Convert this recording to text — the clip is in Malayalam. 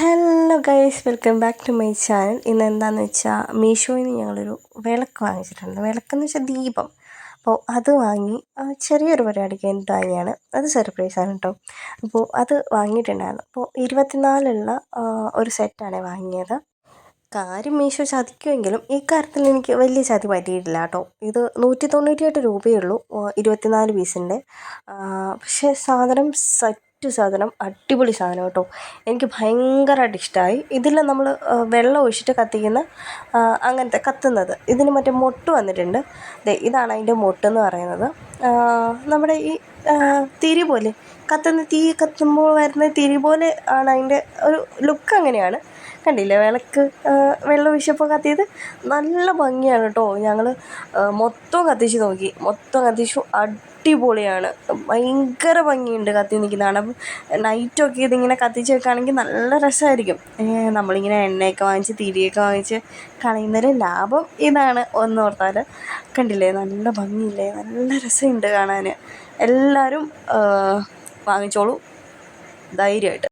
Hello guys, welcome back to my channel. ഇന്ന് എന്താണെന്ന് വെച്ചാൽ മീഷോയിൽ നിന്ന് ഞങ്ങളൊരു വിളക്ക് വാങ്ങിച്ചിട്ടുണ്ട്. വിളക്കെന്ന് വെച്ചാൽ ദീപം. അപ്പോൾ അത് വാങ്ങി ചെറിയൊരു പരിപാടിക്ക് വേണ്ടിയിട്ട് വാങ്ങിയാണ്. അത് സർപ്രൈസാണ് കേട്ടോ. അപ്പോൾ അത് വാങ്ങിയിട്ടുണ്ടായിരുന്നു. അപ്പോൾ 24 ഒരു സെറ്റാണ് വാങ്ങിയത്. കാര്യം മീഷോ ചതിക്കുമെങ്കിലും ഈ കാര്യത്തിൽ എനിക്ക് വലിയ ചതി പറ്റിയിട്ടില്ല കേട്ടോ. ഇത് 198 രൂപയേ ഉള്ളൂ 24 പീസിൻ്റെ. പക്ഷേ സാധനം സാധനം അടിപൊളി സാധനം കേട്ടോ. എനിക്ക് ഭയങ്കരമായിട്ട് ഇഷ്ടമായി. ഇതിൽ നമ്മൾ വെള്ളം ഒഴിച്ചിട്ട് കത്തിക്കുന്ന അങ്ങനത്തെ കത്തുന്നത്. ഇതിന് മറ്റേ മൊട്ട് വന്നിട്ടുണ്ട്. ഇതാണ് അതിൻ്റെ മൊട്ടെന്ന് പറയുന്നത്. നമ്മുടെ ഈ തിരി പോലെ തീ കത്തുമ്പോൾ വരുന്ന തിരി പോലെ ആണ് അതിൻ്റെ ഒരു ലുക്ക്. അങ്ങനെയാണ്. കണ്ടില്ലേ വിളക്ക് വെള്ളം ഒഴിച്ചപ്പോൾ കത്തിയത് നല്ല ഭംഗിയാണ് കേട്ടോ. ഞങ്ങൾ മൊത്തം കത്തിച്ച് നോക്കി, മൊത്തം കത്തിച്ചു. അടിപൊളിയാണ്, ഭയങ്കര ഭംഗിയുണ്ട് കത്തി നിൽക്കുന്നതാണ്. അപ്പം നൈറ്റൊക്കെ ഇതിങ്ങനെ കത്തിച്ച് വെക്കുകയാണെങ്കിൽ നല്ല രസമായിരിക്കും. നമ്മളിങ്ങനെ എണ്ണയൊക്കെ വാങ്ങിച്ച് തിരിയൊക്കെ വാങ്ങിച്ച് കളയുന്നതിന് ലാഭം ഇതാണ് ഒന്നോർത്താൽ. കണ്ടില്ലേ നല്ല ഭംഗിയില്ലേ, നല്ല രസമുണ്ട് കാണാൻ. എല്ലാവരും വാങ്ങിച്ചോളൂ ധൈര്യമായിട്ട്.